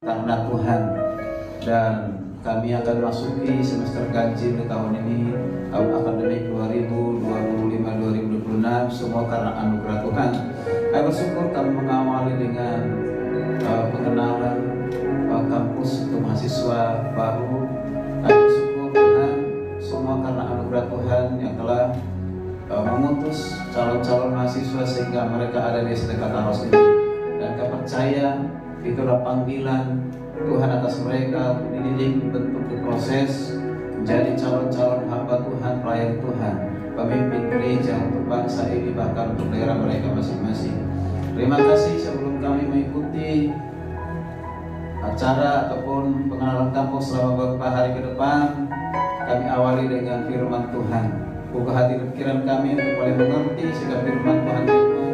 karena Tuhan, dan kami akan masuki semester ganjil di tahun ini, tahun akademik 2025-2026, semua karena anugerah Tuhan. Kami bersyukur kami mengawali dengan pengenalan kampus untuk mahasiswa baru. Kami bersyukur Tuhan, semua karena anugerah Tuhan yang telah mengutus calon-calon mahasiswa sehingga mereka ada di SD Kataros ini. Dan kami percaya itulah panggilan Tuhan atas mereka untuk dididik, dibentuk, diproses menjadi calon-calon hamba Tuhan, pelayan Tuhan, pemimpin gereja untuk bangsa ini, bahkan untuk daerah mereka masing-masing. Terima kasih. Sebelum kami mengikuti acara ataupun pengenalan kampus selama beberapa hari ke depan, kami awali dengan firman Tuhan. Buka hati dan pikiran kami untuk boleh mengerti sehingga firman Tuhan itu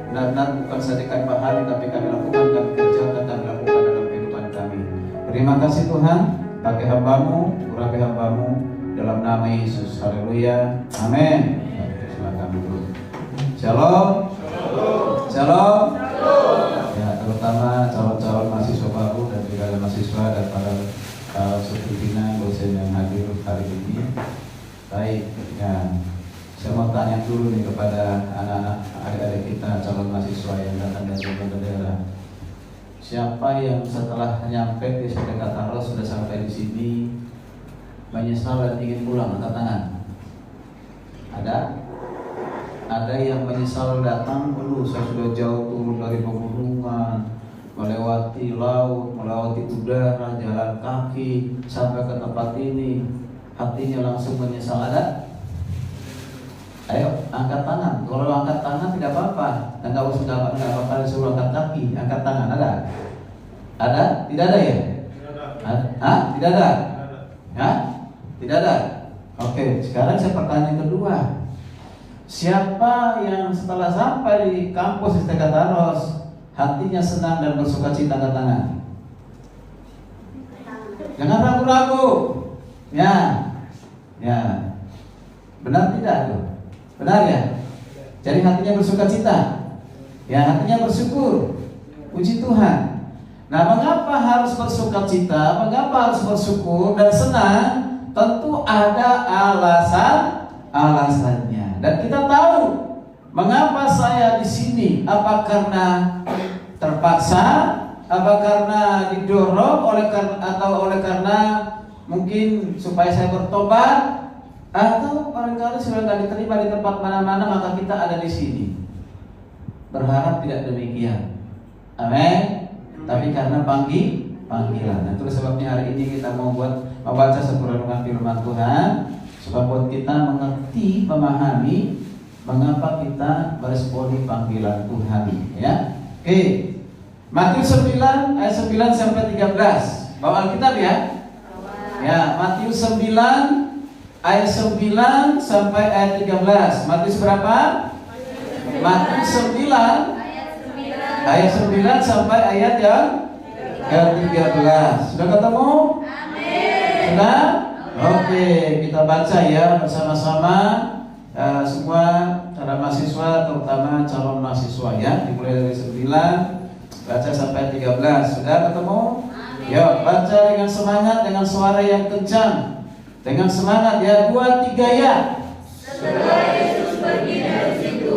benar-benar bukan saja kami pahami, tapi kami lakukan, kami kerjakan, kami lakukan dalam kehidupan kami. Terima kasih Tuhan, pakai hambamu, urapi hambamu, dalam nama Yesus. Haleluya, amin. Silakan dulu. Shalom. Shalom. Ya, terutama calon-calon mahasiswa baru dan juga mahasiswa dan para subpimpinan dosen yang hadir hari ini. Baik, ya, saya mau tanya dulu nih kepada anak-anak, adik-adik kita, calon mahasiswa yang datang dari berbagai daerah. Siapa yang setelah nyampe di SD Kataros sudah sampai di sini menyesal dan ingin pulang? Angkat tangan. Ada? Ada yang menyesal datang dulu, saya sudah jauh turun dari pegunungan, melewati laut, melewati udara, jalan kaki sampai ke tempat ini, hatinya langsung menyesal. Ada? Ayo angkat tangan. Kalau angkat tangan tidak apa-apa, enggak usah enggak apa-apa disuruh angkat kaki, angkat tangan. Ada? Ada? Tidak ada ya? Tidak ada? Ya? Tidak ada. Oke, sekarang saya pertanyaan kedua. Siapa yang setelah sampai di kampus SD Kataros hatinya senang dan bersuka cita? Angkat tangan. Jangan ragu-ragu. Ya. Ya. Benar tidak tuh? Benar ya? Jadi hatinya bersuka cita. Ya, hatinya bersyukur. Puji Tuhan. Nah, mengapa harus bersuka cita? Mengapa harus bersyukur dan senang? Tentu ada alasannya. Dan kita tahu mengapa saya di sini. Apa karena terpaksa? Apa karena didorong atau oleh karena mungkin supaya saya bertobat? Atau barangkali sudah tidak diterima di tempat mana-mana, maka kita ada di sini. Berharap tidak demikian. Amin. Tapi karena panggilan. Nah, itu sebabnya hari ini kita mau membaca satu renungan firman Tuhan supaya buat kita mengerti, memahami mengapa kita meresponi panggilan Tuhan, ya. Oke. Matius 9 ayat 9 sampai 13. Bawa Alkitab ya. Ya, Matius 9 ayat 9 sampai ayat 13. Matius berapa? Matius 9 ayat 9 sampai ayat yang ke-13. Sudah ketemu? Amin. Sudah? Oke, kita baca ya bersama-sama, semua para mahasiswa, terutama calon mahasiswa ya. Dimulai dari 9 baca sampai 13. Sudah ketemu? Amin. Yuk, baca dengan semangat, dengan suara yang kencang. Dengan semangat ya, 2, 3 ya. Setelah Yesus pergi dari situ,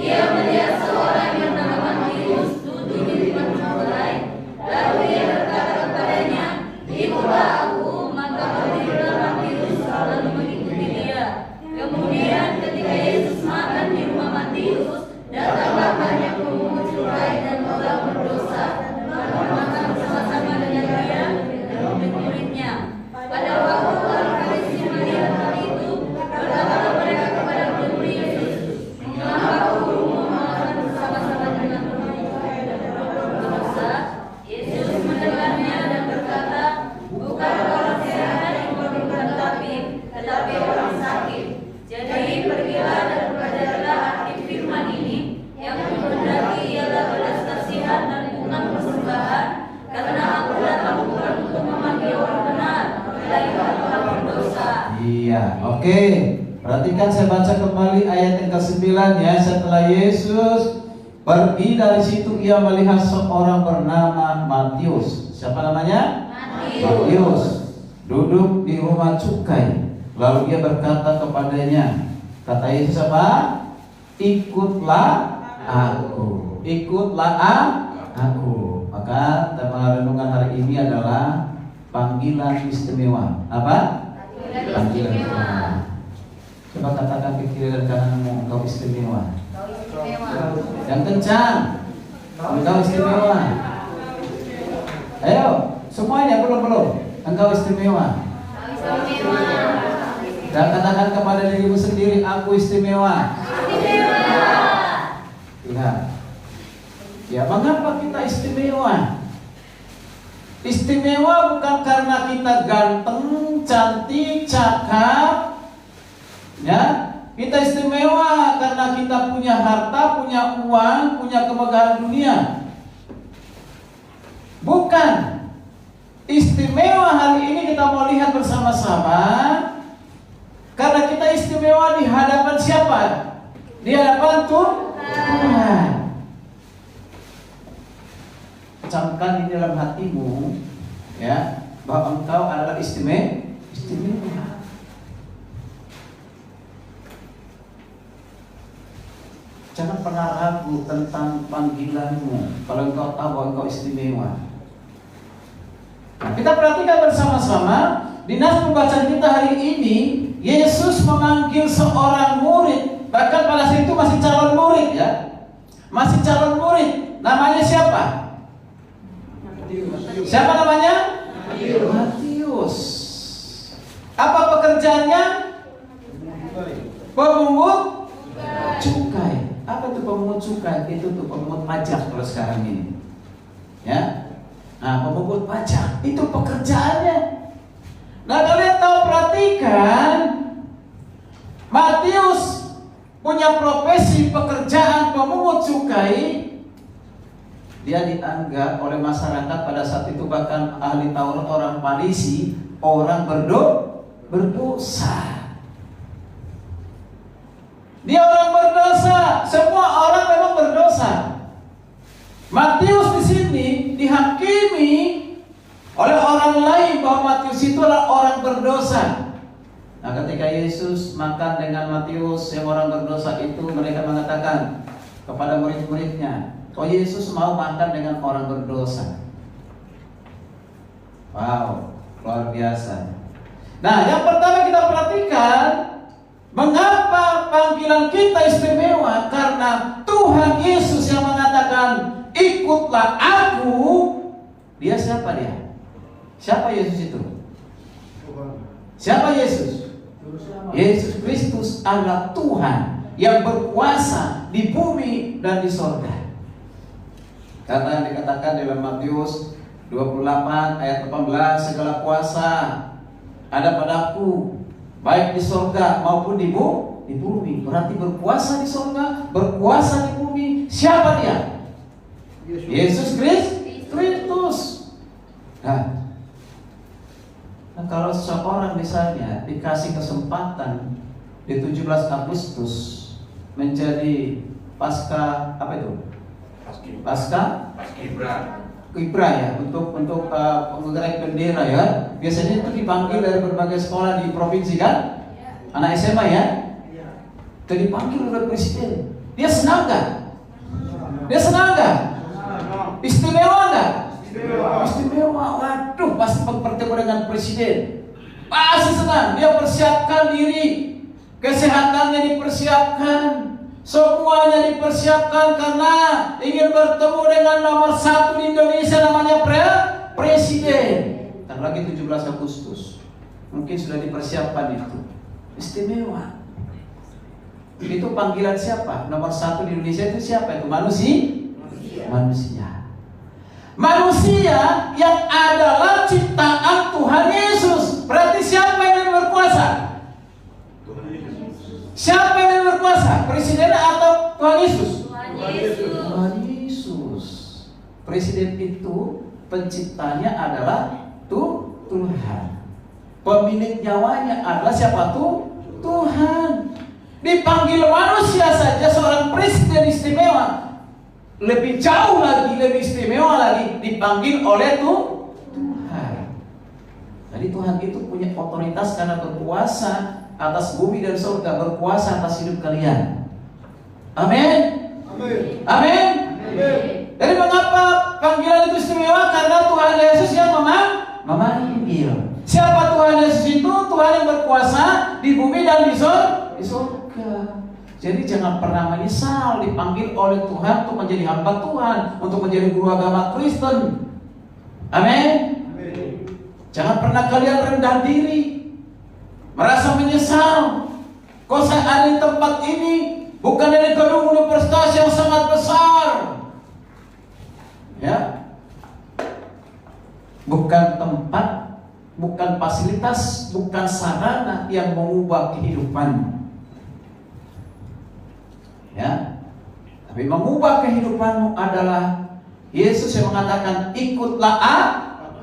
ia melihat seorang yang bernama Matius duduk di depan mulai. Lalu ia berkata kepadanya, "Ikutlah aku." Maka berdirilah Matius lalu mengikuti dia. Kemudian ketika Yesus makan di rumah Matius, datanglah banyak pemungut cukai dan orang berdosa lalu makan bersama-sama dengan dia dan murid-muridnya. Pada waktu orang Farisi melihat hal itu, berkatalah mereka kepada murid Yesus, "Mengapa gurumu makan bersama-sama dengan pemungut cukai dan orang berdosa?" Yesus mendengarnya dan berkata, "Bukan orang sehat yang memerlukan tabib, tetapi orang sakit. Jadi pergilah dan pelajarilah arti firman ini, yang menghendaki ialah belas kasihan dan bukan persembahan, karena aku datang bukan untuk memanggil orang benar, melainkan orang berdosa." Iya, oke. Perhatikan saya baca kembali ayat yang ke-9 ya. Setelah Yesus pergi dari situ, ia melihat seorang bernama Matius. Siapa namanya? Matius. Duduk di rumah cukai. Lalu dia berkata kepadanya, kata Yesus apa? Ikutlah aku. Ikutlah aku. Maka tema renungan hari ini adalah panggilan istimewa. Apa? Panggilan istimewa. Coba katakan ke kiri dan kananmu, engkau istimewa. Yang kencang, engkau istimewa. Ayo, semuanya belum. Engkau istimewa. Dan katakan kepada dirimu sendiri, aku istimewa. Lihat. Ya, mengapa kita istimewa? Istimewa bukan karena kita ganteng, cantik, cakap. Ya, kita istimewa karena kita punya harta, punya uang, punya kemegahan dunia. Bukan. Istimewa hari ini kita mau lihat bersama-sama karena kita istimewa di hadapan siapa? Di hadapan Tuhan. Camkan di dalam hatimu, ya, bahwa engkau adalah istimewa. Jangan pernah ragu tentang panggilanmu kalau engkau tahu bahwa engkau istimewa. Nah, kita perhatikan bersama-sama di nas pembacaan kita hari ini, Yesus memanggil seorang murid, bahkan pada saat itu masih calon murid, ya, masih calon murid. Namanya siapa? Siapa namanya? Matius. Apa pekerjaannya? Pemungut cukai. Apa itu pemungut cukai? Itu tuh pemungut pajak kalau sekarang ini. Ya. Nah, pemungut pajak itu pekerjaannya. Nah, kalian tahu, perhatikan, Matius punya profesi pekerjaan pemungut cukai. Dia dianggap oleh masyarakat pada saat itu, bahkan ahli Taurat, orang Farisi, orang berdosa. Dia orang berdosa. Semua orang memang berdosa. Matius di sini dihakimi oleh orang lain bahwa Matius itu adalah orang berdosa. Nah, ketika Yesus makan dengan Matius yang orang berdosa itu, mereka mengatakan kepada murid-muridnya, "Oh, Yesus mau makan dengan orang berdosa." Wow, luar biasa. Nah, yang pertama kita perhatikan, mengapa panggilan kita istimewa? Karena Tuhan Yesus yang mengatakan, "Ikutlah aku." Dia siapa dia? Siapa Yesus itu? Siapa Yesus? Yesus Kristus adalah Tuhan yang berkuasa di bumi dan di sorga. Karena dikatakan dalam Matius 28 ayat 18, segala kuasa ada padaku, baik di sorga maupun di bumi. Berarti berkuasa di sorga, berkuasa di bumi. Siapa dia? Yesus Kristus. Nah, kalau seseorang misalnya dikasih kesempatan di 17 Agustus menjadi pasca apa itu? Pasca Kibra ya, untuk penggerak bendera ya. Biasanya itu dipanggil dari berbagai sekolah di provinsi kan? Anak SMA ya. Itu dipanggil oleh presiden. Dia senang gak? Dia senang gak? Istimewa gak? Istimewa. Waduh, pasti bertemu dengan presiden. Pasti senang. Dia persiapkan diri, kesehatannya dipersiapkan, semuanya dipersiapkan karena ingin bertemu dengan nomor 1 di Indonesia, namanya presiden. Dan lagi 17 Agustus mungkin sudah dipersiapkan itu. Istimewa. Itu panggilan siapa? Nomor 1 di Indonesia itu siapa? Itu Manusia yang adalah ciptaan Tuhan Yesus. Berarti siapa yang lebih berkuasa? Siapa yang lebih berkuasa? Presiden atau Tuhan Yesus? Tuhan Yesus. Presiden itu penciptanya adalah Tuhan. Pemilik nyawanya adalah siapa tuh? Tuhan. Dipanggil manusia saja seorang presiden istimewa. Lebih jauh lagi, lebih istimewa lagi dipanggil oleh Jadi Tuhan itu punya otoritas karena berkuasa atas bumi dan surga, berkuasa atas hidup kalian. Amin. Amin. Amin. Amin. Jadi mengapa panggilan itu istimewa? Karena Tuhan Yesus yang memanggil. Siapa Tuhan Yesus itu? Tuhan yang berkuasa di bumi dan di surga. Jadi jangan pernah menyesal dipanggil oleh Tuhan untuk menjadi hamba Tuhan, untuk menjadi guru agama Kristen. Amin. Jangan pernah kalian rendah diri, merasa menyesal. Kok saya ada di tempat ini? Bukan dari gedung universitas yang sangat besar, ya. Bukan tempat, bukan fasilitas, bukan sarana yang mengubah kehidupanmu, ya. Tapi mengubah kehidupanmu adalah Yesus yang mengatakan, ikutlah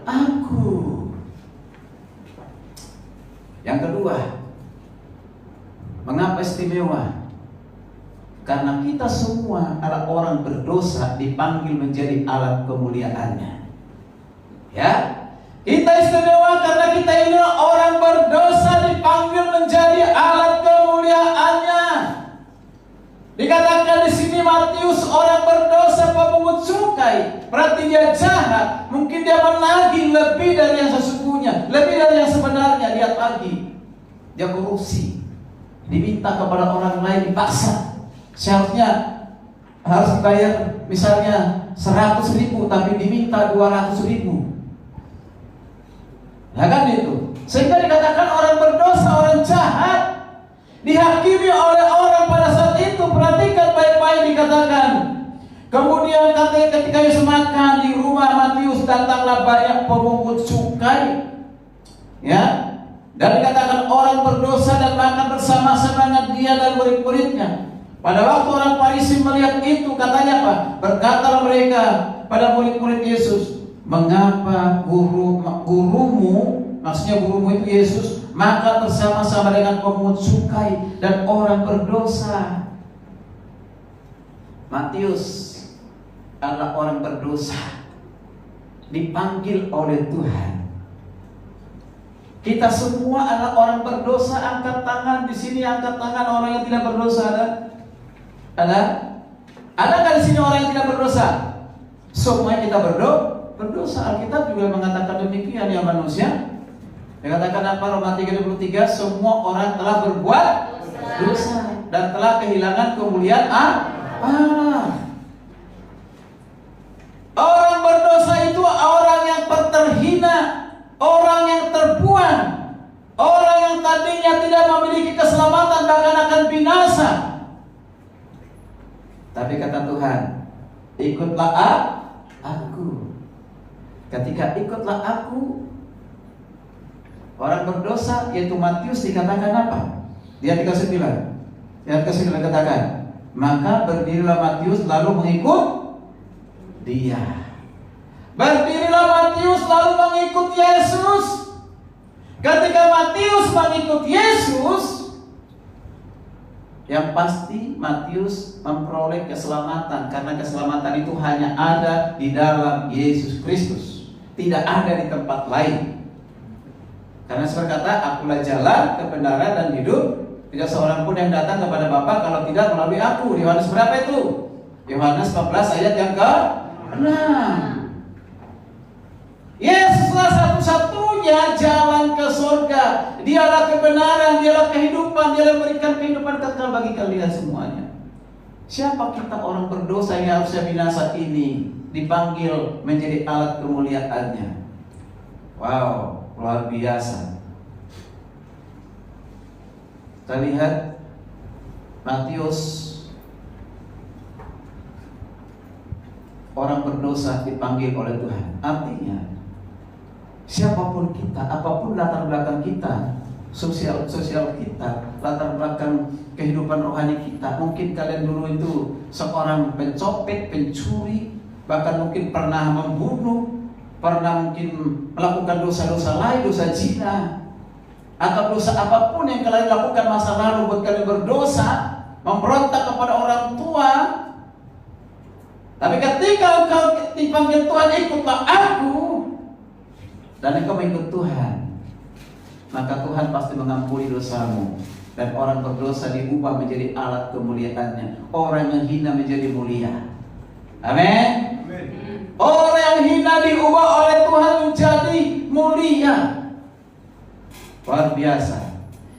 aku. Yang kedua, mengapa istimewa? Karena kita semua adalah orang berdosa dipanggil menjadi alat kemuliaannya. Ya, kita istimewa karena kita ini orang berdosa dipanggil menjadi alat kemuliaannya. Dikatakan di sini Matius orang berdosa, pemungut cukai. Berarti dia jahat. Mungkin dia menagih lebih dari yang sesungguhnya, lebih dari yang sebenarnya. Dia tagih, dia korupsi, diminta kepada orang lain dipaksa. Seharusnya harus dibayar misalnya 100.000, tapi diminta 200.000. Nah kan itu. Sehingga dikatakan orang berdosa, orang jahat, dihakimi oleh orang pada saat itu. Perhatikan baik-baik dikatakan. Kemudian ketika Yesus makan di rumah Matius, datanglah banyak pemungut cukai, ya. Dan dikatakan orang berdosa dan makan bersama-sama dia dan murid-muridnya. Pada waktu orang Farisi melihat itu, katanya apa? Berkatalah mereka pada murid-murid Yesus, mengapa gurumu, maksudnya gurumu itu Yesus, makan bersama-sama dengan pemungut cukai dan orang berdosa. Matius adalah orang berdosa, dipanggil oleh Tuhan. Kita semua adalah orang berdosa. Angkat tangan di sini, angkat tangan orang yang tidak berdosa. Ada nggak di sini orang yang tidak berdosa? Semua kita berdosa. Alkitab juga mengatakan demikian, ya manusia. Dikatakan apa? Roma 3:23, semua orang telah berbuat dosa dan telah kehilangan kemuliaan Allah. Orang berdosa itu orang yang terhina, orang yang terbuang, orang yang tadinya tidak memiliki keselamatan, bahkan akan binasa. Tapi kata Tuhan, ikutlah aku. Ketika ikutlah aku, orang berdosa yaitu Matius dikatakan apa? Di ayat 9. Ayat 9 dikatakan, maka berdirilah Matius lalu mengikut dia. Berdirilah Matius lalu mengikut Yesus. Ketika Matius mengikut Yesus, yang pasti Matius memperoleh keselamatan, karena keselamatan itu hanya ada di dalam Yesus Kristus, tidak ada di tempat lain. Karena seperti kata, akulah jalan, kebenaran dan hidup. Tidak seorang pun yang datang kepada Bapa kalau tidak melalui aku. Yohanes berapa itu? Yohanes 14 ayat yang ke-6. Yesuslah satu-satunya jalan ke surga. Dialah kebenaran, dialah kehidupan, dialah memberikan kehidupan kekal bagi kalian semuanya. Siapa kita orang berdosa yang harusnya binasa ini dipanggil menjadi alat kemuliaannya? Wow, luar biasa. Kita lihat Matius, orang berdosa dipanggil oleh Tuhan. Artinya siapapun kita, apapun latar belakang kita, sosial kita, latar belakang kehidupan rohani kita. Mungkin kalian dulu itu seorang pencopet, pencuri, bahkan mungkin pernah membunuh, pernah mungkin melakukan dosa-dosa lain, dosa zina, atau dosa apapun yang kalian lakukan masa lalu buat kalian berdosa, memberontak kepada orang tua. Tapi ketika engkau dipanggil Tuhan, ikutlah aku, dan engkau mengikut Tuhan, maka Tuhan pasti mengampuni dosamu. Dan orang berdosa diubah menjadi alat kemuliaannya. Orang yang hina menjadi mulia. Amin. Orang yang hina diubah oleh Tuhan menjadi mulia. Luar biasa.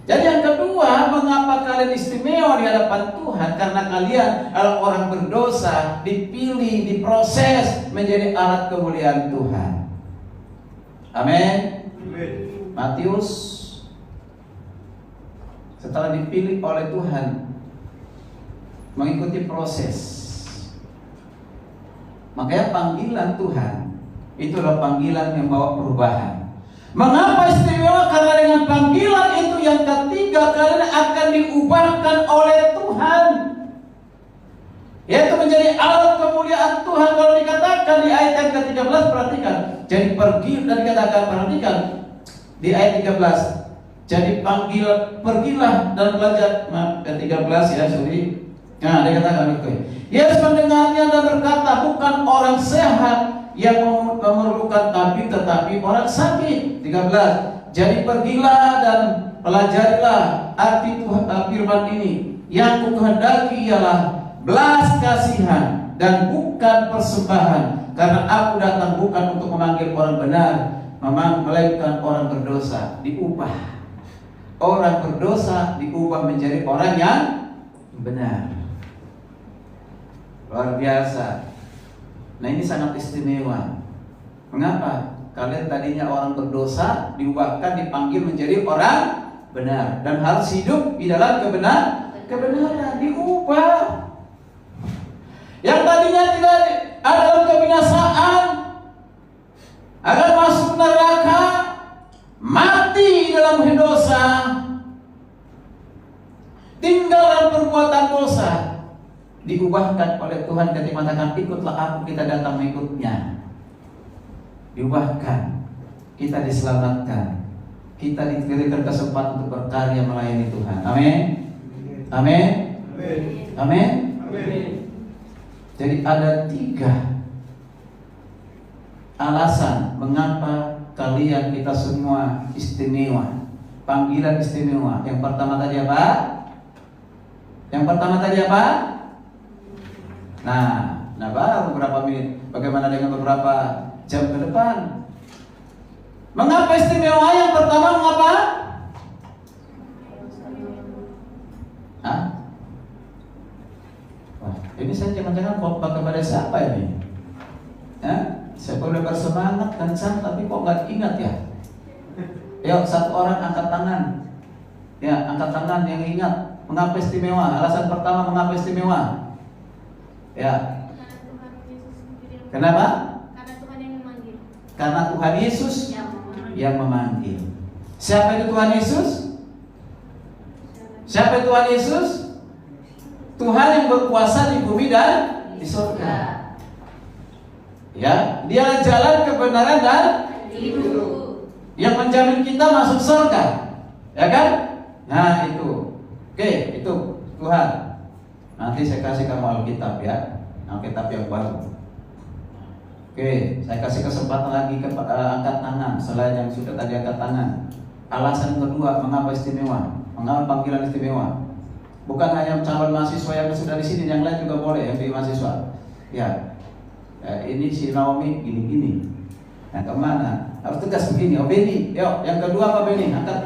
Jadi yang kedua, mengapa kalian istimewa di hadapan Tuhan? Karena kalian adalah orang berdosa, dipilih, diproses menjadi alat kemuliaan Tuhan. Amin. Matius, setelah dipilih oleh Tuhan, mengikuti proses. Makanya panggilan Tuhan itu adalah panggilan yang bawa perubahan. Mengapa istimewa? Karena dengan panggilan itu yang ketiga, kalian akan diubahkan oleh Tuhan, yaitu menjadi alat kemuliaan Tuhan. Kalau dikatakan di ayat yang ke-13, perhatikan. Jadi pergi, dan dikatakan, perhatikan di ayat 13. Jadi pergilah dan belajar. Ke-13 ya, sorry. Nah, dikatakan itu. Yesus mendengarnya dan berkata, bukan orang sehat yang memerlukan tabib, tetapi orang sakit. 13. Jadi pergilah dan pelajarilah arti firman ini. Yang kukehendaki ialah belas kasihan dan bukan persembahan, karena aku datang bukan untuk memanggil orang benar, melainkan orang berdosa. Diubah. Orang berdosa diubah menjadi orang yang benar. Luar biasa. Nah, ini sangat istimewa. Mengapa? Kalian tadinya orang berdosa, diubahkan, dipanggil menjadi orang benar, dan harus hidup di dalam kebenaran. Diubah. Yang tadinya tidak ada dalam kebinasaan, akan masuk neraka, mati dalam dosa, tinggal dalam perbuatan dosa, diubahkan oleh Tuhan ketika mengatakan, ikutlah aku, kita datang mengikutnya. Diubahkan, kita diselamatkan, kita diberikan kesempatan untuk berkarya melayani Tuhan. Amin. Amin. Amin. Jadi ada 3 alasan mengapa kalian, kita semua istimewa. Panggilan istimewa. Yang pertama tadi apa? Nah, baru beberapa menit. Bagaimana dengan beberapa jam ke depan? Mengapa istimewa? Yang pertama, mengapa? Wah, ini saya jangan-jangan khotbah kepada siapa ini? Saya udah bersemangat kencang, tapi kok nggak ingat ya? Yuk, satu orang angkat tangan. Ya, angkat tangan yang ingat. Mengapa istimewa? Alasan pertama, mengapa istimewa? Ya. Kenapa? Karena Tuhan yang memanggil. Karena Tuhan Yesus yang memanggil. Siapa itu Tuhan Yesus? Siapa itu Tuhan Yesus? Tuhan yang berkuasa di bumi dan di surga. Ya, Dia jalan kebenaran dan hidup, yang menjamin kita masuk surga. Ya kan? Nah, itu. Oke, itu Tuhan. Nanti saya kasih kamu Alkitab ya, Alkitab yang baru. Oke, saya kasih kesempatan lagi ke angkat tangan selain yang sudah tadi angkat tangan. Alasan kedua, mengapa istimewa? Mengapa panggilan istimewa? Bukan hanya calon mahasiswa yang sudah di sini, yang lain juga boleh yang di mahasiswa. Ya, ini si Naomi gini-gini. Nah, kemana? Harus tegas begini. Oh, Beni. Yuk, yang kedua apa Beni? Angkat.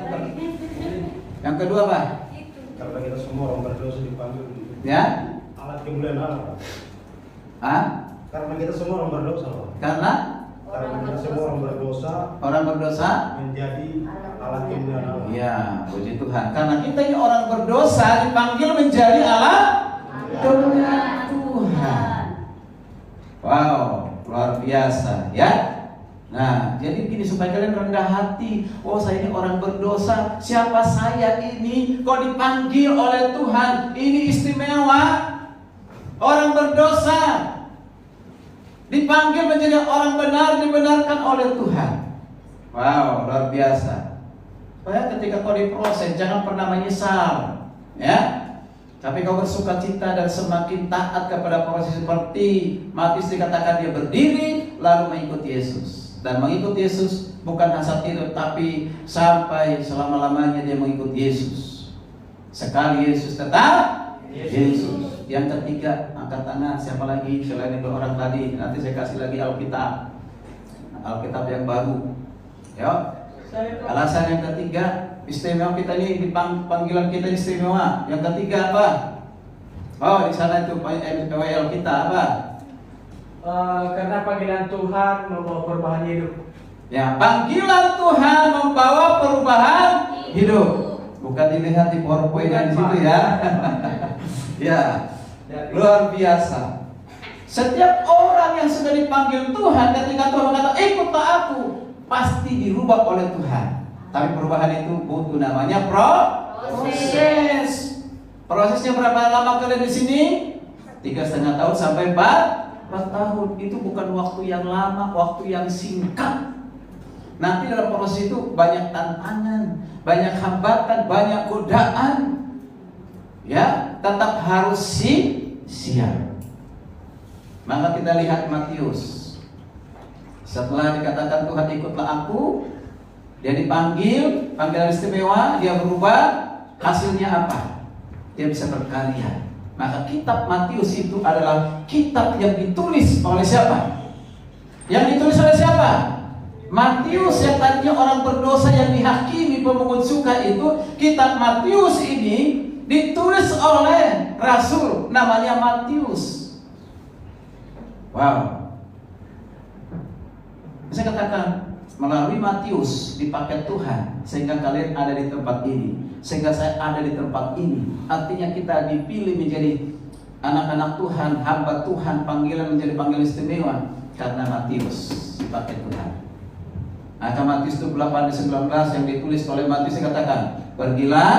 Yang kedua apa? Karena kita semua orang berdosa dipanggil. Ya. Alat kemuliaan Allah. Karena kita semua orang berdosa. Karena kita semua orang berdosa. Orang berdosa menjadi alat kemuliaan Allah. Ya, puji Tuhan. Karena kita ini orang berdosa dipanggil menjadi alat kemuliaan Tuhan. Wow, luar biasa ya. Nah, jadi begini supaya kalian rendah hati. Oh, saya ini orang berdosa. Siapa saya ini? Kok dipanggil oleh Tuhan? Ini istimewa. Orang berdosa dipanggil menjadi orang benar, dibenarkan oleh Tuhan. Wow, luar biasa. Supaya ketika kau diproses, jangan pernah menyesal, ya. Tapi kau bersuka cita dan semakin taat kepada proses, seperti Matius dikatakan dia berdiri lalu mengikuti Yesus. Dan mengikut Yesus bukan hanya saat itu, tapi sampai selama-lamanya dia mengikut Yesus. Sekali Yesus tetap Yesus. Yang ketiga, angkat tangan. Siapa lagi selain dua orang tadi? Nanti saya kasih lagi Alkitab. Alkitab yang baru. Ya. Alasan yang ketiga, istimewa kita ini, panggilan kita istimewa. Yang ketiga apa? Oh, di sana itu PWL kita apa? Karena panggilan Tuhan membawa perubahan hidup. Ya, panggilan Tuhan membawa perubahan hidup. Bukan dilihat di PowerPoint di situ ya. Ya, luar biasa. Setiap orang yang sudah dipanggil Tuhan, ketika Tuhan berkata, ikutlah aku, pasti dirubah oleh Tuhan. Tapi perubahan itu butuh namanya proses. Prosesnya berapa lama kalian di sini? 3,5 tahun sampai 4 tahun. Itu bukan waktu yang lama, waktu yang singkat. Nanti dalam proses itu banyak tantangan, banyak hambatan, banyak godaan. Ya, tetap harus siap. Maka kita lihat Matius. Setelah dikatakan Tuhan ikutlah aku, dia dipanggil, panggilan istimewa, dia berubah, hasilnya apa? Dia bisa berkarya. Maka kitab Matius itu adalah kitab yang ditulis oleh siapa? Yang ditulis oleh siapa? Matius yang tadinya orang berdosa yang dihakimi pemungut cukai itu, kitab Matius ini ditulis oleh rasul namanya Matius. Wow. Saya katakan melalui Matius dipakai Tuhan sehingga kalian ada di tempat ini, sehingga saya ada di tempat ini. Artinya kita dipilih menjadi anak-anak Tuhan, hamba Tuhan, panggilan menjadi panggilan istimewa karena Matius dipakai Tuhan. Maka Matius 28:19 yang ditulis oleh Matius dikatakan, pergilah,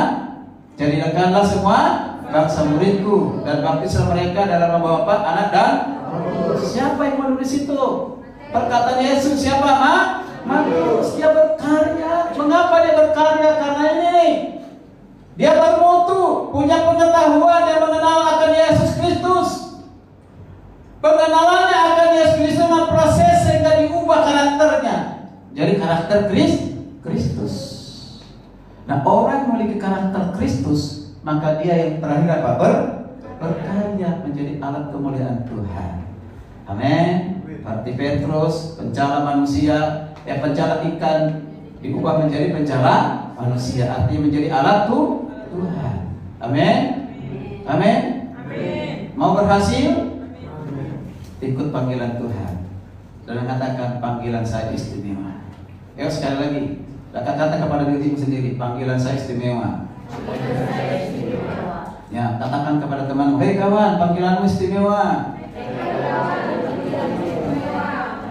jadikanlah semua bangsa muridku dan baptislah mereka dalam nama Bapa, Anak dan Roh. Siapa yang menulis itu? Perkataan Yesus. Siapa? Matius. Dia berkarya. Mengapa dia berkarya? Karena ini dia bermutu, punya pengetahuan yang mengenal akan Yesus Kristus. Pengenalannya akan Yesus Kristus dengan proses sehingga diubah karakternya. Jadi karakter Kristus. Nah, orang memiliki karakter Kristus, maka dia yang terakhir apa? Berkarya menjadi alat kemuliaan Tuhan. Amin. Seperti Petrus, pencala manusia, pencala ikan diubah menjadi pencala manusia, artinya menjadi alat Tuhan. Amin. Amin. Mau berhasil? Ikut panggilan Tuhan dan mengatakan panggilan saya istimewa. Ya, sekali lagi, kata kepada dirimu sendiri, panggilan saya istimewa. Ya, katakan kepada temanmu, hei kawan, panggilanmu istimewa.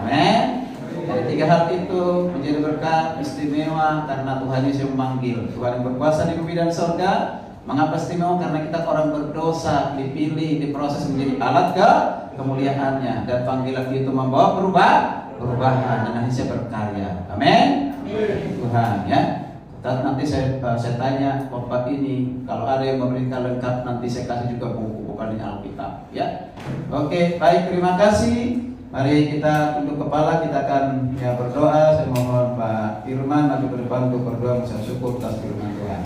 Amin. Dari 3 hal itu menjadi berkat istimewa karena Tuhan Yesus yang memanggil. Tuhan yang berkuasa di bumi dan surga. Mengapa istimewa? Karena kita orang berdosa, dipilih, diproses menjadi alat kemuliaannya, dan panggilan itu membawa perubahan dan akhirnya berkarya. Amin. Tuhan ya. Nanti saya tanya khotbah ini, kalau ada yang memberikan lengkap nanti saya kasih juga buku-buku di Alkitab ya. Oke, baik, terima kasih. Mari kita tunduk kepala, kita akan berdoa. Saya mohon Pak Firman maju ke depan untuk berdoa, mengucap syukur atas firman Tuhan.